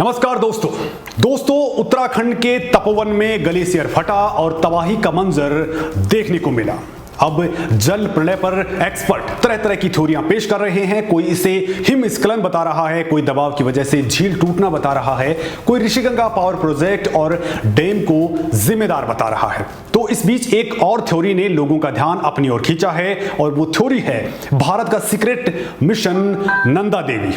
नमस्कार दोस्तों उत्तराखंड के तपोवन में ग्लेशियर फटा और तबाही का मंजर देखने को मिला। अब जल प्रलय पर एक्सपर्ट तरह तरह की थ्योरियां पेश कर रहे हैं। कोई इसे हिमस्खलन बता रहा है, कोई दबाव की वजह से झील टूटना बता रहा है, कोई ऋषिगंगा पावर प्रोजेक्ट और डैम को जिम्मेदार बता रहा है। तो इस बीच एक और थ्योरी ने लोगों का ध्यान अपनी ओर खींचा है और वो थ्योरी है भारत का सीक्रेट मिशन नंदा देवी।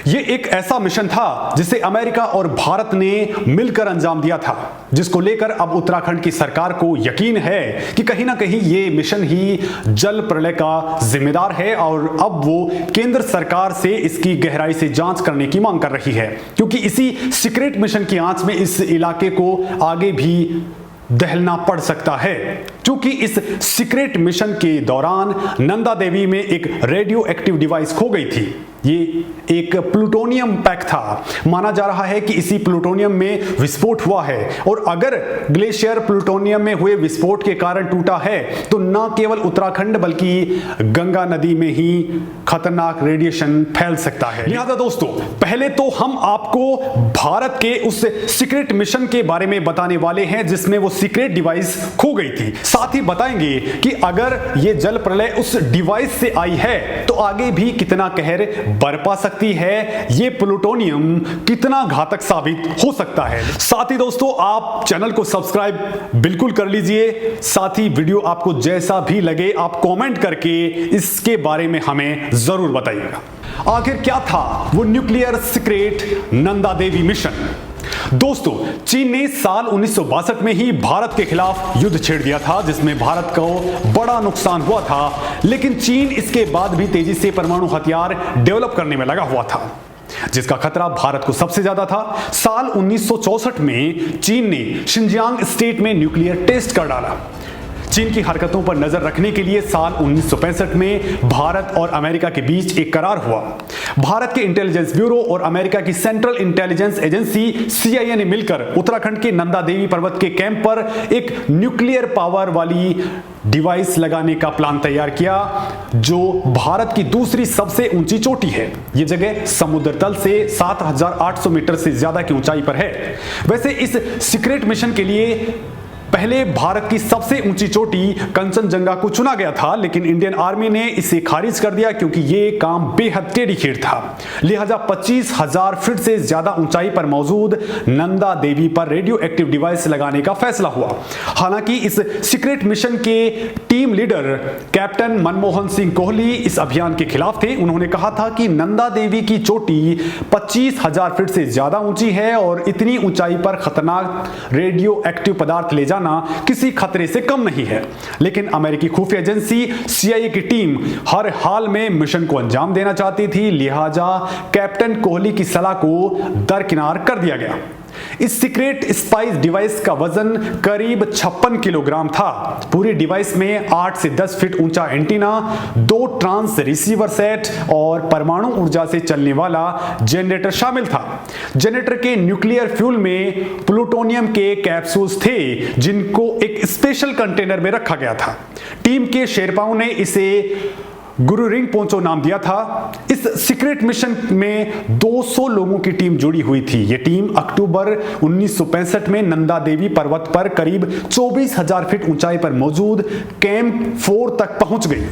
ये एक ऐसा मिशन था जिसे अमेरिका और भारत ने मिलकर अंजाम दिया था, जिसको लेकर अब उत्तराखंड की सरकार को यकीन है कि कहीं ना कहीं ये मिशन ही जल प्रलय का जिम्मेदार है और अब वो केंद्र सरकार से इसकी गहराई से जांच करने की मांग कर रही है, क्योंकि इसी सीक्रेट मिशन की आंच में इस इलाके को आगे भी दहलना पड़ सकता है। क्योंकि इस सीक्रेट मिशन के दौरान नंदा देवी में एक रेडियो एक्टिव डिवाइस खो गई थी। ये एक प्लूटोनियम पैक था। माना जा रहा है कि इसी प्लूटोनियम में विस्फोट हुआ है और अगर ग्लेशियर प्लूटोनियम में हुए विस्फोट के कारण टूटा है तो न केवल उत्तराखंड बल्कि गंगा नदी में ही खतरनाक रेडिएशन फैल सकता है। लिहाजा दोस्तों, पहले तो हम आपको भारत के उस सीक्रेट मिशन के बारे में बताने वाले हैं जिसमें वो सीक्रेट डिवाइस खो गई थी। साथ ही बताएंगे कि अगर ये जल प्रलय उस डिवाइस से आई है तो आगे भी कितना कहर बरपा सकती है, ये प्लूटोनियम कितना घातक साबित हो सकता है। साथ ही दोस्तों, आप चैनल को सब्सक्राइब बिल्कुल कर लीजिए। साथ ही वीडियो आपको जैसा भी लगे आप कमेंट करके इसके बारे में हमें जरूर बताइएगा। आखिर क्या था वो nuclear secret Nanda Devi mission? दोस्तों, चीन ने साल 1962 में ही भारत के खिलाफ युद्ध छेड़ दिया था, जिसमें भारत को बड़ा नुकसान हुआ था। लेकिन चीन इसके बाद भी तेजी से परमाणु हथियार डेवलप करने में लगा हुआ था, जिसका खतरा भारत को सबसे ज्यादा था। साल 1964 में चीन ने शिनजियांग स्टेट में न्यूक्लियर टेस्ट कर डाला। चीन की हरकतों पर नजर रखने के लिए साल 1965 में भारत और अमेरिका के बीच एक करार हुआ। भारत के इंटेलिजेंस ब्यूरो और अमेरिका की सेंट्रल इंटेलिजेंस एजेंसी CIA ने मिलकर उत्तराखंड के नंदा देवी पर्वत के कैंप पर एक न्यूक्लियर पावर वाली डिवाइस लगाने का प्लान तैयार किया, जो भारत की दूसरी सबसे ऊंची चोटी है। यह जगह समुद्र तल से 7,800 मीटर से ज्यादा की ऊंचाई पर है। वैसे इस सीक्रेट मिशन के लिए पहले भारत की सबसे ऊंची चोटी कंचनजंगा को चुना गया था, लेकिन इंडियन आर्मी ने इसे खारिज कर दिया क्योंकि यह काम बेहद टेढ़ी-खीर था। लिहाजा 25,000 फीट से ज्यादा ऊंचाई पर मौजूद नंदा देवी पर रेडियो एक्टिव डिवाइस लगाने का फैसला हुआ। हालांकि इस सीक्रेट मिशन के team leader captain Manmohan Singh Kohli इस अभियान के खिलाफ थे। उन्होंने कहा था कि नंदा देवी की चोटी 25,000 फीट से ज्यादा ऊंची है और इतनी ऊंचाई पर खतरनाक रेडियो एक्टिव पदार्थ ले किसी खतरे से कम नहीं है। लेकिन अमेरिकी खुफिया एजेंसी CIA की टीम हर हाल में मिशन को अंजाम देना चाहती थी, लिहाजा कैप्टन कोहली की सलाह को दरकिनार कर दिया गया। इस सीक्रेट स्पाइस डिवाइस का वजन करीब 56 किलोग्राम था। पूरी डिवाइस में 8 से 10 फीट ऊंचा एंटीना, 2 ट्रांस रिसीवर सेट और परमाणु ऊर्जा से चलने वाला जनरेटर शामिल था। जनरेटर के न्यूक्लियर फ्यूल में प्लूटोनियम के कैप्सूल्स थे, जिनको एक स्पेशल कंटेनर में रखा गया था। टीम के शेरपाओं ने इसे गुरु रिंग पोंचो नाम दिया था। इस सीक्रेट मिशन में 200 लोगों की टीम जुड़ी हुई थी। यह टीम अक्टूबर 1965 में नंदा देवी पर्वत पर करीब 24,000 फीट ऊंचाई पर मौजूद कैंप 4 तक पहुंच गई।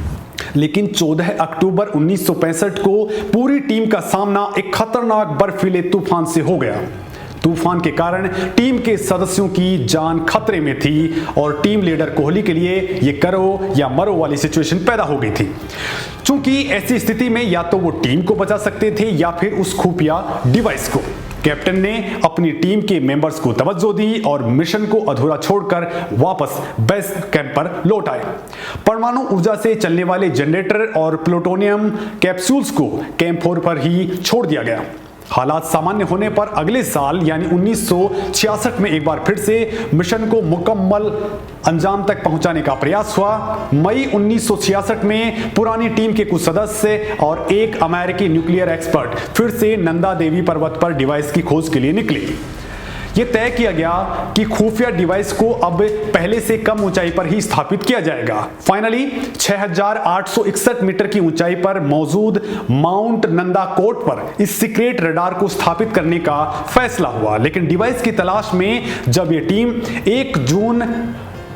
लेकिन 14 अक्टूबर 1965 को पूरी टीम का सामना एक खतरनाक बर्फीले तूफान से हो गया। तूफान के कारण टीम के सदस्यों की जान खतरे में थी और टीम लीडर कोहली के लिए यह करो या मरो वाली सिचुएशन पैदा हो गई थी। चूंकि ऐसी स्थिति में या तो वो टीम को बचा सकते थे या फिर उस खुफिया डिवाइस को। कैप्टन ने अपनी टीम के मेंबर्स को तवज्जो दी और मिशन को अधूरा छोड़कर वापस बेस कैंप पर लौट आए। परमाणु ऊर्जा से चलने वाले जनरेटर और प्लूटोनियम कैप्सूल्स को कैंप 4 पर ही छोड़ दिया गया। हालात सामान्य होने पर अगले साल यानी 1966 में एक बार फिर से मिशन को मुकम्मल अंजाम तक पहुंचाने का प्रयास हुआ। मई 1966 में पुरानी टीम के कुछ सदस्य और एक अमेरिकी न्यूक्लियर एक्सपर्ट फिर से नंदा देवी पर्वत पर डिवाइस की खोज के लिए निकले। ये तय किया गया कि खुफिया डिवाइस को अब पहले से कम ऊंचाई पर ही स्थापित किया जाएगा। फाइनली 6861 मीटर की ऊंचाई पर मौजूद माउंट नंदा कोट पर इस सीक्रेट रडार को स्थापित करने का फैसला हुआ। लेकिन डिवाइस की तलाश में जब यह टीम 1 जून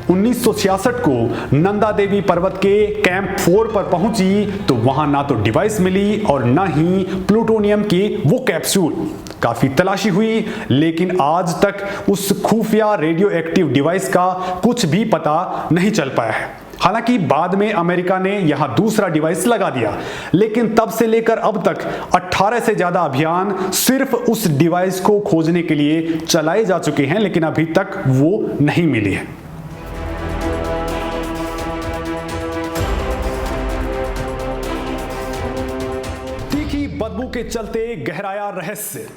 1966 को नंदा देवी पर्वत के कैंप 4 पर पहुंची तो वहां ना तो डिवाइस मिली और ना ही प्लूटोनियम के वो कैप्सूल। काफी तलाशी हुई लेकिन आज तक उस खुफिया रेडियो एक्टिव डिवाइस का कुछ भी पता नहीं चल पाया है। हालांकि बाद में अमेरिका ने यहां दूसरा डिवाइस लगा दिया, लेकिन तब से लेकर अब तक 18 से ज्यादा अभियान सिर्फ उस डिवाइस को खोजने के लिए चलाए जा चुके हैं, लेकिन अभी तक वो नहीं मिली है। तीखी बदबू के चलते गहराया रहस्य।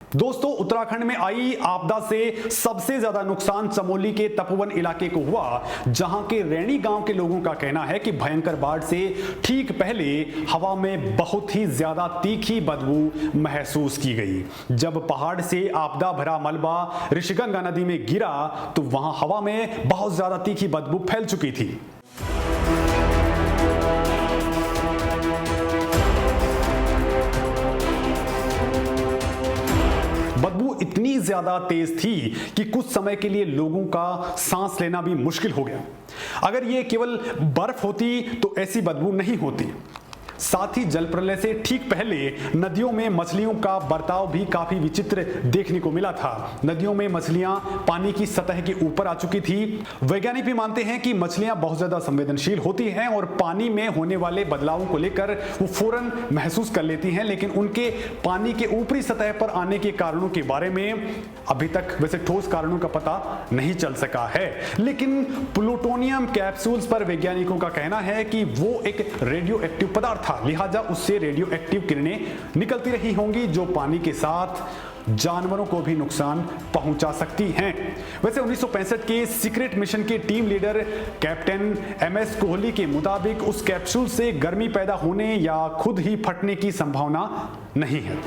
दोस्तों, उत्तराखंड में आई आपदा से सबसे ज्यादा नुकसान चमोली के तपोवन इलाके को हुआ, जहां के रैणी गांव के लोगों का कहना है कि भयंकर बाढ़ से ठीक पहले हवा में बहुत ही ज्यादा तीखी बदबू महसूस की गई। जब पहाड़ से आपदा भरा मलबा ऋषिगंगा नदी में गिरा तो वहां हवा में बहुत ज्यादा तीखी बदबू फैल चुकी थी। बदबू इतनी ज्यादा तेज थी कि कुछ समय के लिए लोगों का सांस लेना भी मुश्किल हो गया। अगर ये केवल बर्फ होती तो ऐसी बदबू नहीं होती। साथ ही जल प्रलय से ठीक पहले नदियों में मछलियों का बर्ताव भी काफी विचित्र देखने को मिला था। नदियों में मछलियां पानी की सतह के ऊपर आ चुकी थी। वैज्ञानिक भी मानते हैं कि मछलियां बहुत ज्यादा संवेदनशील होती हैं और पानी में होने वाले बदलावों को लेकर वो फौरन महसूस कर लेती हैं, लेकिन उनके पानी के ऊपरी सतह पर आने के कारणों के बारे में अभी तक वैसे ठोस कारणों का पता नहीं चल सका है। लेकिन प्लूटोनियम कैप्सूल्स पर वैज्ञानिकों का कहना है कि वो एक रेडियो एक्टिव पदार्थ, लिहाजा उससे रेडियो एक्टिव किरणें निकलती रही होंगी जो पानी के साथ जानवरों को भी नुकसान पहुंचा सकती हैं। वैसे 1965 के सीक्रेट मिशन के team leader captain MS Kohli के मुताबिक उस कैप्सूल से गर्मी पैदा होने या खुद ही फटने की संभावना नहीं है।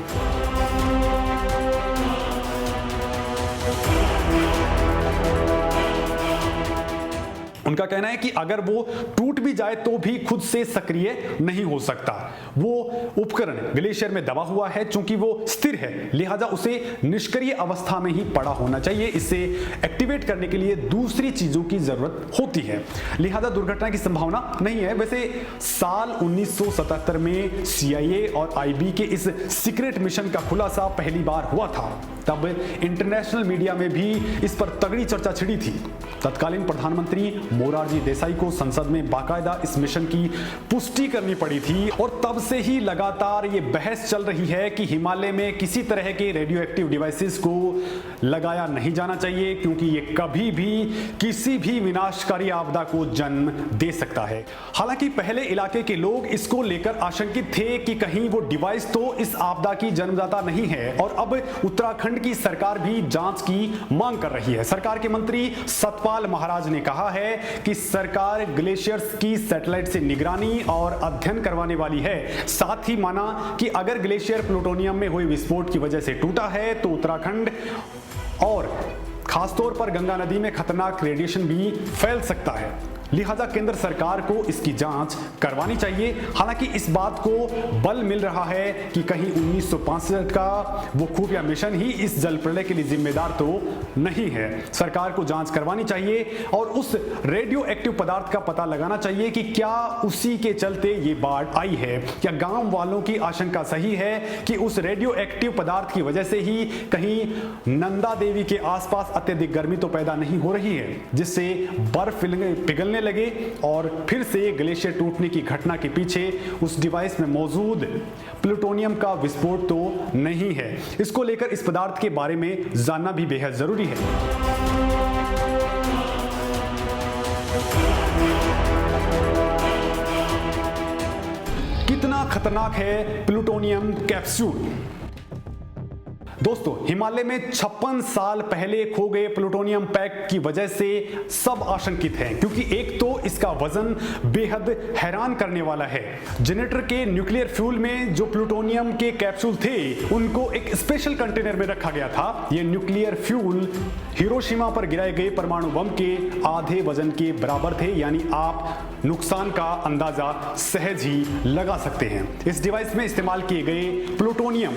उनका कहना है कि अगर वो टूट भी जाए तो भी खुद से सक्रिय नहीं हो सकता। वो उपकरण ग्लेशियर में दबा हुआ है, चूंकि वो स्थिर है लिहाजा उसे निष्क्रिय अवस्था में ही पड़ा होना चाहिए। इसे एक्टिवेट करने के लिए दूसरी चीजों की जरूरत होती है, लिहाजा दुर्घटना की संभावना नहीं है। वैसे साल 1977 में CIA और IB के इस सीक्रेट मिशन का खुलासा पहली बार हुआ था। तब इंटरनेशनल मीडिया में भी इस पर तगड़ी चर्चा छिड़ी थी। तत्कालीन प्रधानमंत्री मोरारजी देसाई को संसद में बाकायदा इस मिशन की पुष्टि करनी पड़ी थी और तब से ही लगातार ये बहस चल रही है कि हिमालय में किसी तरह के रेडियो एक्टिव डिवाइसेस को लगाया नहीं जाना चाहिए, क्योंकि ये कभी भी किसी भी विनाशकारी आपदा को जन्म दे सकता है। हालांकि पहले इलाके के लोग इसको लेकर आशंकित थे कि कहीं वो डिवाइस तो इस आपदा की जन्मदाता नहीं है, और अब उत्तराखंड की सरकार भी जांच की मांग कर रही है। सरकार के मंत्री सतपाल महाराज ने कहा है कि सरकार ग्लेशियर्स की सैटेलाइट से निगरानी और अध्ययन करवाने वाली है। साथ ही माना कि अगर ग्लेशियर प्लूटोनियम में हुए विस्फोट की वजह से टूटा है तो उत्तराखंड और खासतौर पर गंगा नदी में खतरनाक रेडिएशन भी फैल सकता है, लिहाजा केंद्र सरकार को इसकी जांच करवानी चाहिए। हालांकि इस बात को बल मिल रहा है कि कहीं 1965 का वो खुफिया मिशन ही इस जल प्रलय के लिए जिम्मेदार तो नहीं है। सरकार को जांच करवानी चाहिए और उस रेडियो एक्टिव पदार्थ का पता लगाना चाहिए कि क्या उसी के चलते ये बाढ़ आई है। क्या गांव वालों की आशंका सही है कि उस रेडियो एक्टिव पदार्थ की वजह से ही कहीं नंदा देवी के आसपास अत्यधिक गर्मी तो पैदा नहीं हो रही है, जिससे बर्फ पिघलने लगे और फिर से ग्लेशियर टूटने की घटना के पीछे उस डिवाइस में मौजूद प्लूटोनियम का विस्फोट तो नहीं है। इसको लेकर इस पदार्थ के बारे में जानना भी बेहद जरूरी है। कितना खतरनाक है प्लूटोनियम कैप्सूल? दोस्तों, हिमालय में 56 साल पहले खो गए प्लूटोनियम पैक की वजह से सब आशंकित हैं, क्योंकि एक तो इसका वजन बेहद हैरान करने वाला है। जेनेटर के न्यूक्लियर फ्यूल में जो प्लूटोनियम के कैप्सूल थे उनको एक स्पेशल कंटेनर में रखा गया था। ये न्यूक्लियर फ्यूल हिरोशिमा पर गिराए गए परमाणु बम के आधे वजन के बराबर थे, यानी आप नुकसान का अंदाजा सहज ही लगा सकते हैं। इस डिवाइस में इस्तेमाल किए गए प्लूटोनियम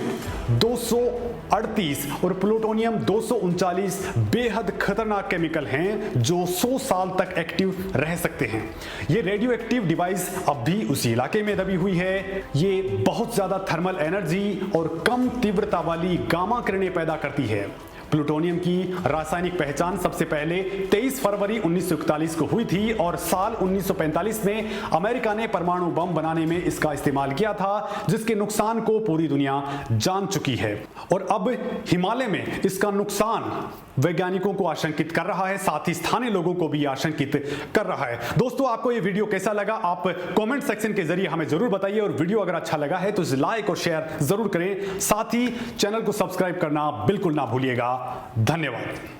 238 और प्लूटोनियम 239 बेहद खतरनाक केमिकल हैं जो 100 साल तक एक्टिव रह सकते हैं। ये रेडियो एक्टिव डिवाइस अब भी उसी इलाके में दबी हुई है। ये बहुत ज्यादा थर्मल एनर्जी और कम तीव्रता वाली गामा किरणें पैदा करती है। प्लूटोनियम की रासायनिक पहचान सबसे पहले 23 फरवरी 1941 को हुई थी और साल 1945 में अमेरिका ने परमाणु बम बनाने में इसका इस्तेमाल किया था, जिसके नुकसान को पूरी दुनिया जान चुकी है। और अब हिमालय में इसका नुकसान वैज्ञानिकों को आशंकित कर रहा है, साथ ही स्थानीय लोगों को भी आशंकित कर रहा है। दोस्तों, आपको ये वीडियो कैसा लगा आप कमेंट सेक्शन के जरिए हमें जरूर बताइए, और वीडियो अगर अच्छा लगा है तो इसे लाइक और शेयर जरूर करें। साथ ही चैनल को सब्सक्राइब करना बिल्कुल ना भूलिएगा। धन्यवाद।